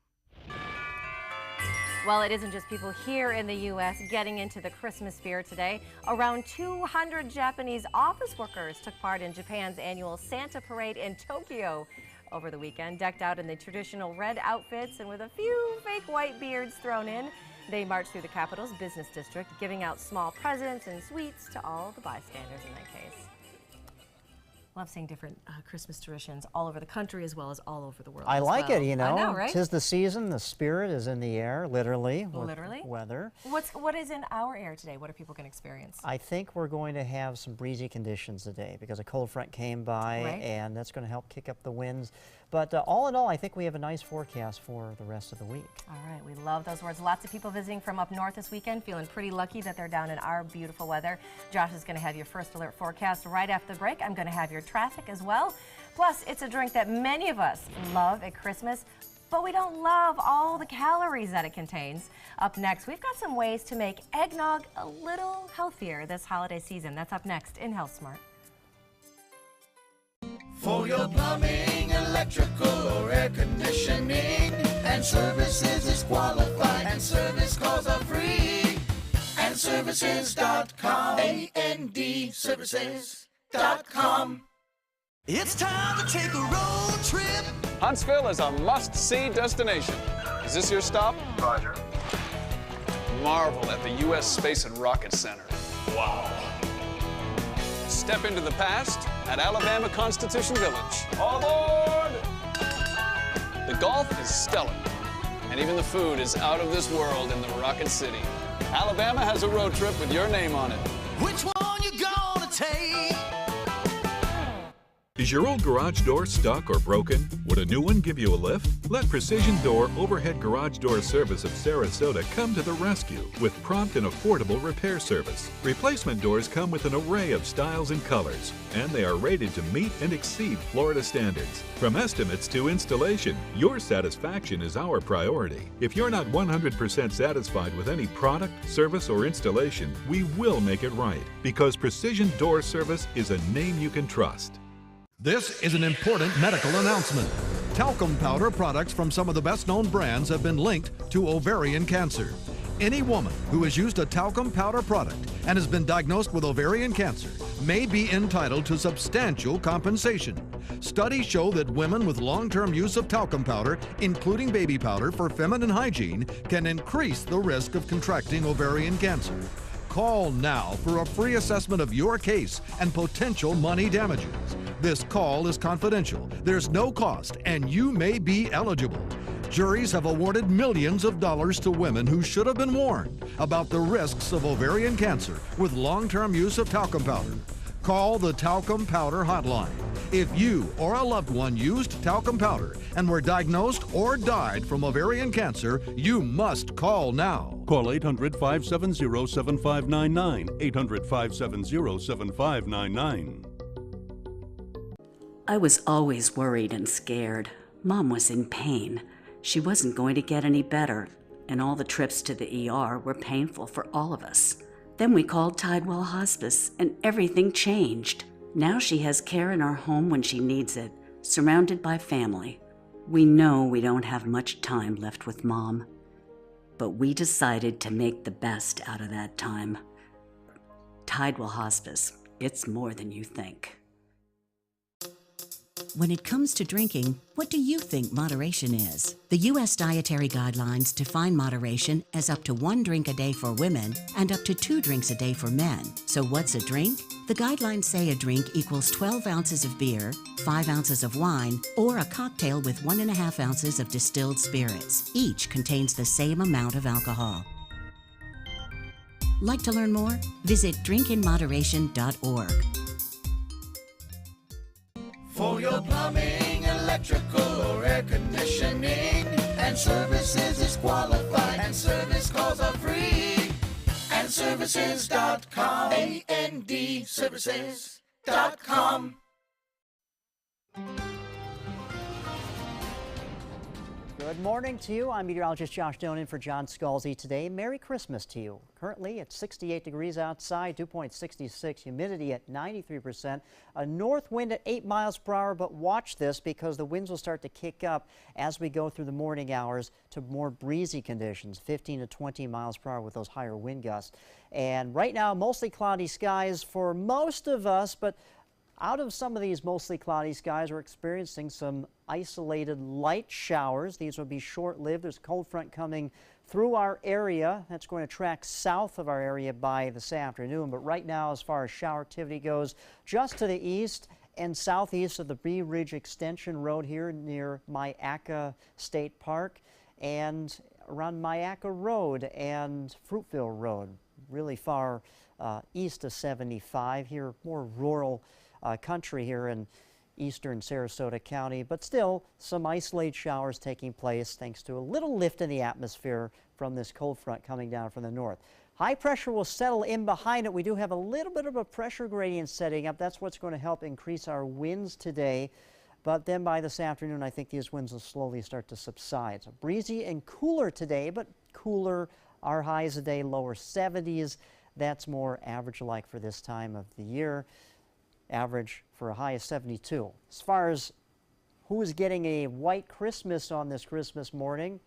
Well, it isn't just people here in the U.S. getting into the Christmas spirit today. Around 200 Japanese office workers took part in Japan's annual Santa Parade in Tokyo over the weekend. Decked out in the traditional red outfits and with a few fake white beards thrown in, they marched through the capital's business district, giving out small presents and sweets to all the bystanders in that case. Love seeing different Christmas traditions all over the country as well as all over the world. I like it, you know. I know, right? 'Tis the season, the spirit is in the air, literally. Literally? Weather. What is in our air today? What are people going to experience? I think we're going to have some breezy conditions today because a cold front came by, Right. and that's going to help kick up the winds. But all in all, I think we have a nice forecast for the rest of the week. All right, we love those words. Lots of people visiting from up north this weekend, feeling pretty lucky that they're down in our beautiful weather. Josh is going to have your first alert forecast right after the break. I'm going to have your traffic as well. Plus, it's a drink that many of us love at Christmas, but we don't love all the calories that it contains. Up next, we've got some ways to make eggnog a little healthier this holiday season. That's up next in Health Smart. For your plumbing, electrical, or air conditioning, and services is qualified, and service calls are free. And services.com, A-N-D, services.com. It's time to take a road trip. Huntsville is a must-see destination. Is this your stop? Roger. Marvel at the U.S. Space and Rocket Center. Wow. Step into the past at Alabama Constitution Village. All aboard! The golf is stellar, and even the food is out of this world in the Rocket City. Alabama has a road trip with your name on it. Which one you gonna take? Is your old garage door stuck or broken? Would a new one give you a lift? Let Precision Door Overhead Garage Door Service of Sarasota come to the rescue with prompt and affordable repair service. Replacement doors come with an array of styles and colors, and they are rated to meet and exceed Florida standards. From estimates to installation, your satisfaction is our priority. If you're not 100% satisfied with any product, service, or installation, we will make it right, because Precision Door Service is a name you can trust. This is an important medical announcement. Talcum powder products from some of the best-known brands have been linked to ovarian cancer. Any woman who has used a talcum powder product and has been diagnosed with ovarian cancer may be entitled to substantial compensation. Studies show that women with long-term use of talcum powder, including baby powder for feminine hygiene, can increase the risk of contracting ovarian cancer. Call now for a free assessment of your case and potential money damages. This call is confidential, there's no cost, and you may be eligible. Juries have awarded millions of dollars to women who should have been warned about the risks of ovarian cancer with long-term use of talcum powder. Call the Talcum Powder Hotline. If you or a loved one used talcum powder and were diagnosed or died from ovarian cancer, you must call now. Call 800-570-7599, 800-570-7599. I was always worried and scared. Mom was in pain. She wasn't going to get any better, and all the trips to the ER were painful for all of us. Then we called Tidewell Hospice, and everything changed. Now she has care in our home when she needs it, surrounded by family. We know we don't have much time left with Mom, but we decided to make the best out of that time. Tidewell Hospice, it's more than you think. When it comes to drinking, what do you think moderation is? The U.S. Dietary Guidelines define moderation as up to 1 drink a day for women and up to 2 drinks a day for men. So what's a drink? The guidelines say a drink equals 12 ounces of beer, 5 ounces of wine, or a cocktail with 1.5 ounces of distilled spirits. Each contains the same amount of alcohol. Like to learn more? Visit drinkinmoderation.org. For your plumbing, electrical, or air conditioning, and services is qualified, and service calls are free. And services.com, A-N-D, services.com. Good morning to you. I'm meteorologist Josh Doan in for John Scalzi today. Merry Christmas to you. Currently it's 68 degrees outside, dew point 66, humidity at 93%, a north wind at 8 miles per hour, but watch this because the winds will start to kick up as we go through the morning hours to more breezy conditions, 15 to 20 miles per hour with those higher wind gusts. And right now, mostly cloudy skies for most of us, but out of some of these mostly cloudy skies, we're experiencing some isolated light showers. These will be short-lived. There's a cold front coming through our area. That's going to track south of our area by this afternoon. But right now, as far as shower activity goes, just to the east and southeast of the Bee Ridge Extension Road here near Myakka State Park and around Myakka Road and Fruitville Road, really far east of 75 here, more rural country here in eastern Sarasota County, but still some isolated showers taking place thanks to a little lift in the atmosphere from this cold front coming down from the north. High pressure will settle in behind it. We do have a little bit of a pressure gradient setting up. That's what's going to help increase our winds today. But then by this afternoon, I think these winds will slowly start to subside. So breezy and cooler today, but cooler. Our highs today, lower 70s. That's more average-like for this time of the year. Average for a high of 72. As far as who's getting a white Christmas on this Christmas morning,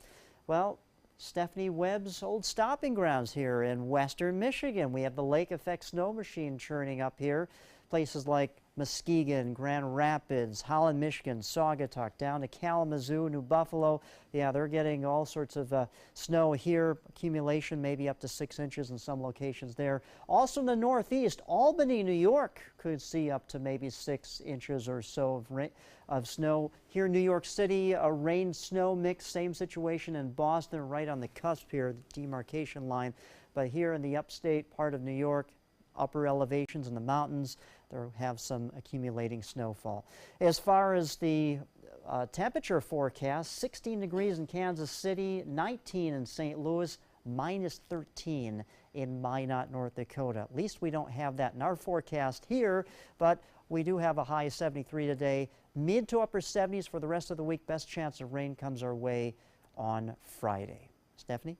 well, Stephanie Webb's old stopping grounds here in western Michigan. We have the lake effect snow machine churning up here. Places like Muskegon, Grand Rapids, Holland, Michigan, Saugatuck, down to Kalamazoo, New Buffalo. Yeah, they're getting all sorts of snow here. Accumulation maybe up to 6 inches in some locations there. Also in the northeast, Albany, New York could see up to maybe 6 inches or so of snow. Here in New York City, a rain-snow mix, same situation in Boston, right on the cusp here, the demarcation line. But here in the upstate part of New York, upper elevations in the mountains, there have some accumulating snowfall. As far as the temperature forecast, 16 degrees in Kansas City, 19 in St. Louis, minus 13 in Minot, North Dakota. At least we don't have that in our forecast here, but we do have a high of 73 today. Mid to upper 70s for the rest of the week. Best chance of rain comes our way on Friday. Stephanie?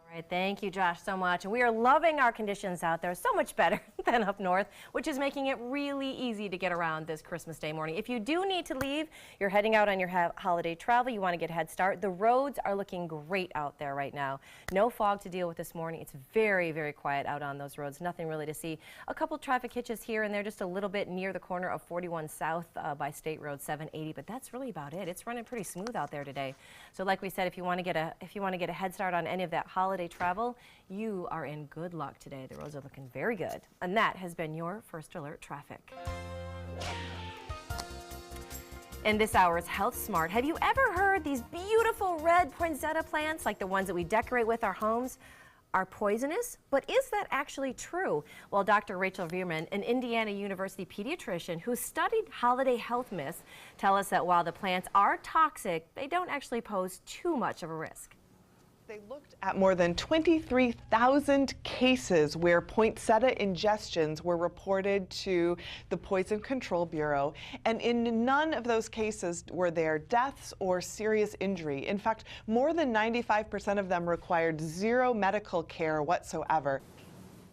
All right, thank you, Josh, so much. And we are loving our conditions out there, so much better than up north, which is making it really easy to get around this Christmas Day morning. If you do need to leave, you're heading out on your holiday travel, you want to get a head start, the roads are looking great out there right now. No fog to deal with this morning. It's very, very quiet out on those roads. Nothing really to see. A couple traffic hitches here and there, just a little bit near the corner of 41 South by State Road 780, but that's really about it. It's running pretty smooth out there today. So like we said, if you want to get a head start on any of that holiday travel, you are in good luck today. The roads are looking very good. And that has been your First Alert traffic. In this hour's Health Smart, have you ever heard these beautiful red poinsettia plants, like the ones that we decorate with our homes, are poisonous? But is that actually true? Well, Dr. Rachel Veerman, an Indiana University pediatrician who studied holiday health myths, tell us that while the plants are toxic, they don't actually pose too much of a risk. They looked at more than 23,000 cases where poinsettia ingestions were reported to the Poison Control Bureau, and in none of those cases were there deaths or serious injury. In fact, more than 95% of them required zero medical care whatsoever.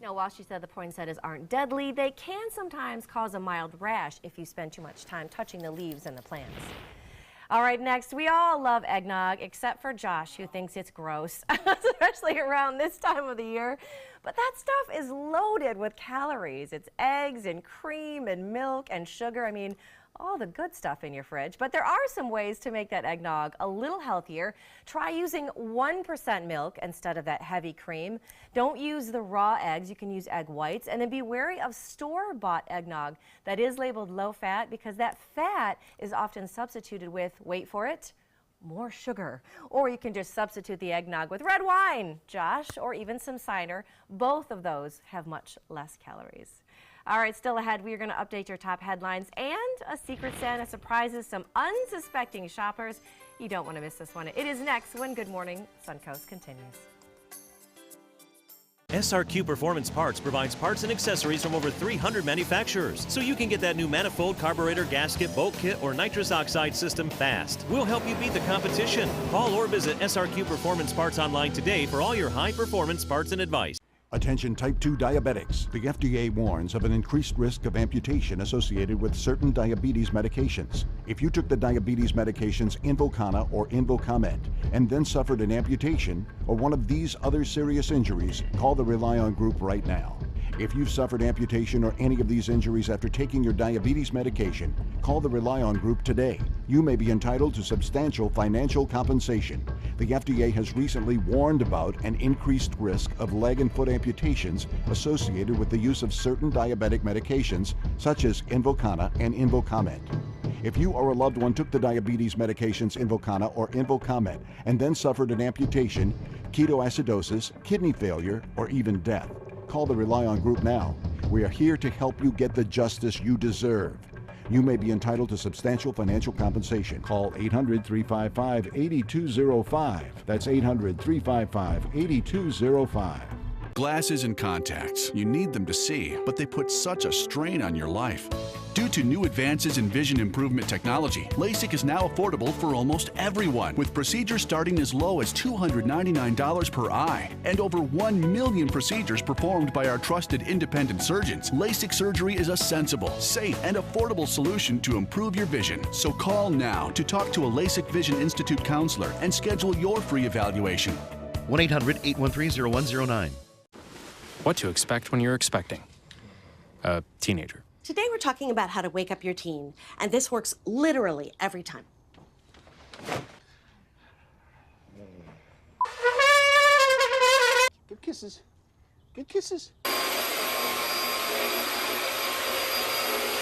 Now, while she said the poinsettias aren't deadly, they can sometimes cause a mild rash if you spend too much time touching the leaves and the plants. All right, next, we all love eggnog, except for Josh, who thinks it's gross, especially around this time of the year. But that stuff is loaded with calories. It's eggs and cream and milk and sugar. I mean, all the good stuff in your fridge. But there are some ways to make that eggnog a little healthier. Try using 1% milk instead of that heavy cream. Don't use the raw eggs. You can use egg whites. And then be wary of store-bought eggnog that is labeled low fat, because that fat is often substituted with, wait for it, more sugar. Or you can just substitute the eggnog with red wine, Josh, or even some cider. Both of those have much less calories. All right, still ahead, we are going to update your top headlines, and a Secret Santa surprises some unsuspecting shoppers. You don't want to miss this one. It is next when Good Morning Suncoast continues. SRQ Performance Parts provides parts and accessories from over 300 manufacturers, so you can get that new manifold, carburetor, gasket, bolt kit, or nitrous oxide system fast. We'll help you beat the competition. Call or visit SRQ Performance Parts online today for all your high-performance parts and advice. Attention type 2 diabetics. The FDA warns of an increased risk of amputation associated with certain diabetes medications. If you took the diabetes medications Invokana or Invokamet and then suffered an amputation or one of these other serious injuries, call the Rely On Group right now. If you've suffered amputation or any of these injuries after taking your diabetes medication, call the Rely On Group today. You may be entitled to substantial financial compensation. The FDA has recently warned about an increased risk of leg and foot amputations associated with the use of certain diabetic medications such as Invokana and Invokamet. If you or a loved one took the diabetes medications Invokana or Invokamet and then suffered an amputation, ketoacidosis, kidney failure, or even death, call the Rely On Group now. We are here to help you get the justice you deserve. You may be entitled to substantial financial compensation. Call 800-355-8205. That's 800-355-8205. Glasses and contacts. You need them to see, but they put such a strain on your life. Due to new advances in vision improvement technology, LASIK is now affordable for almost everyone, with procedures starting as low as $299 per eye. And over 1 million procedures performed by our trusted independent surgeons. LASIK surgery is a sensible, safe, and affordable solution to improve your vision. So call now to talk to a LASIK Vision Institute counselor and schedule your free evaluation. 1-800-813-0109. What to expect when you're expecting a teenager. Today we're talking about how to wake up your teen, and this works literally every time. Good kisses. Good kisses.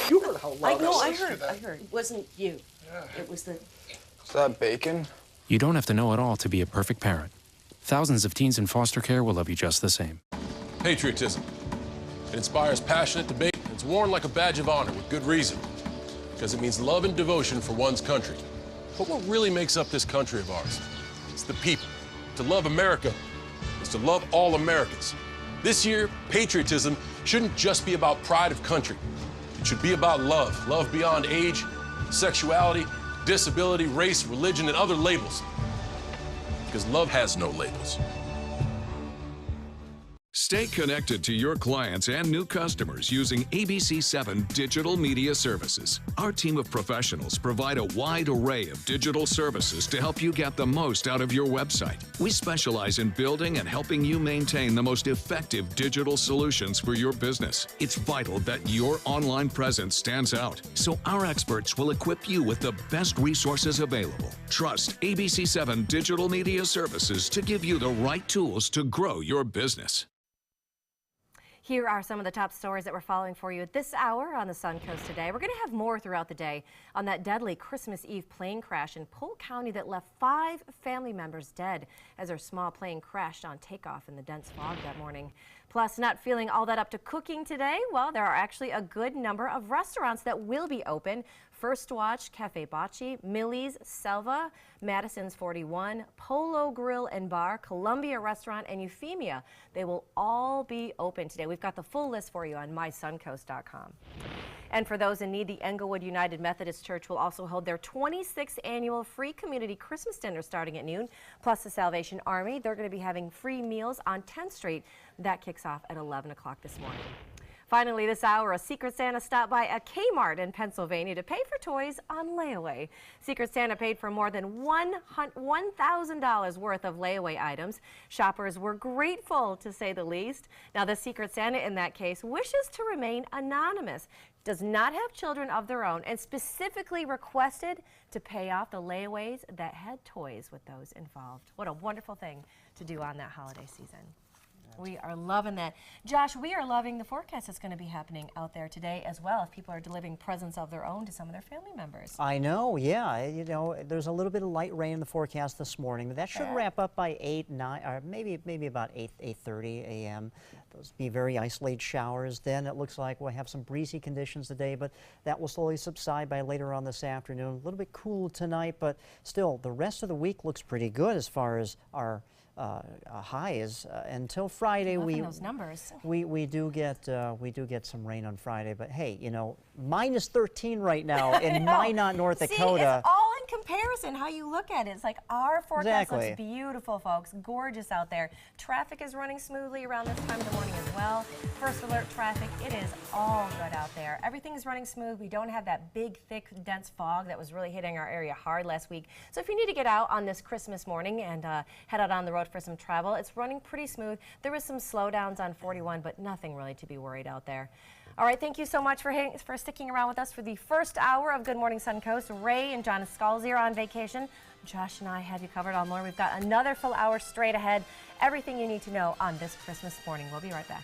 You heard how loud I heard. It wasn't you. Yeah. It was the... Is that bacon? You don't have to know it all to be a perfect parent. Thousands of teens in foster care will love you just the same. Patriotism. It inspires passionate debate. It's worn like a badge of honor with good reason, because it means love and devotion for one's country. But what really makes up this country of ours? It's the people. To love America is to love all Americans. This year, patriotism shouldn't just be about pride of country. It should be about love. Love beyond age, sexuality, disability, race, religion, and other labels. Because love has no labels. Stay connected to your clients and new customers using ABC7 Digital Media Services. Our team of professionals provide a wide array of digital services to help you get the most out of your website. We specialize in building and helping you maintain the most effective digital solutions for your business. It's vital that your online presence stands out, so our experts will equip you with the best resources available. Trust ABC7 Digital Media Services to give you the right tools to grow your business. Here are some of the top stories that we're following for you at this hour on the Suncoast today. We're going to have more throughout the day on that deadly Christmas Eve plane crash in Polk County that left 5 family members dead as their small plane crashed on takeoff in the dense fog that morning. Plus, not feeling all that up to cooking today? Well, there are actually a good number of restaurants that will be open. First Watch, Cafe Bocce, Millie's, Selva, Madison's 41, Polo Grill and Bar, Columbia Restaurant, and Euphemia. They will all be open today. We've got the full list for you on mysuncoast.com. And for those in need, the Englewood United Methodist Church will also hold their 26th annual free community Christmas dinner starting at noon. Plus the Salvation Army, they're going to be having free meals on 10th Street. That kicks off at 11 o'clock this morning. Finally this hour, a Secret Santa stopped by a Kmart in Pennsylvania to pay for toys on layaway. Secret Santa paid for more than $1,000 worth of layaway items. Shoppers were grateful, to say the least. Now, the Secret Santa in that case wishes to remain anonymous, does not have children of their own, and specifically requested to pay off the layaways that had toys with those involved. What a wonderful thing to do on that holiday season. We are loving that. Josh, we are loving the forecast that's going to be happening out there today as well, if people are delivering presents of their own to some of their family members. I know, yeah. You know, there's a little bit of light rain in the forecast this morning, but that should wrap up by 8, 9, or maybe about 8:30 a.m. Those be very isolated showers. Then it looks like we'll have some breezy conditions today, but that will slowly subside by later on this afternoon. A little bit cool tonight, but still, the rest of the week looks pretty good as far as our highs until Friday. Those numbers. We do get some rain on Friday, but hey, you know, minus 13 right now in Minot, North Dakota. It's all in comparison how you look at it. It's like our forecast looks Exactly. beautiful, folks. Gorgeous out there. Traffic is running smoothly around this time of the morning as well. First alert traffic, it is all good out there. Everything is running smooth. We don't have that big, thick, dense fog that was really hitting our area hard last week. So if you need to get out on this Christmas morning and head out on the road for some travel, it's running pretty smooth. There is some slowdowns on 41, but nothing really to be worried out there. All right, thank you so much for sticking around with us for the first hour of Good Morning Suncoast. Ray and John Scalzi are on vacation. Josh and I have you covered all morning. We've got another full hour straight ahead. Everything you need to know on this Christmas morning. We'll be right back.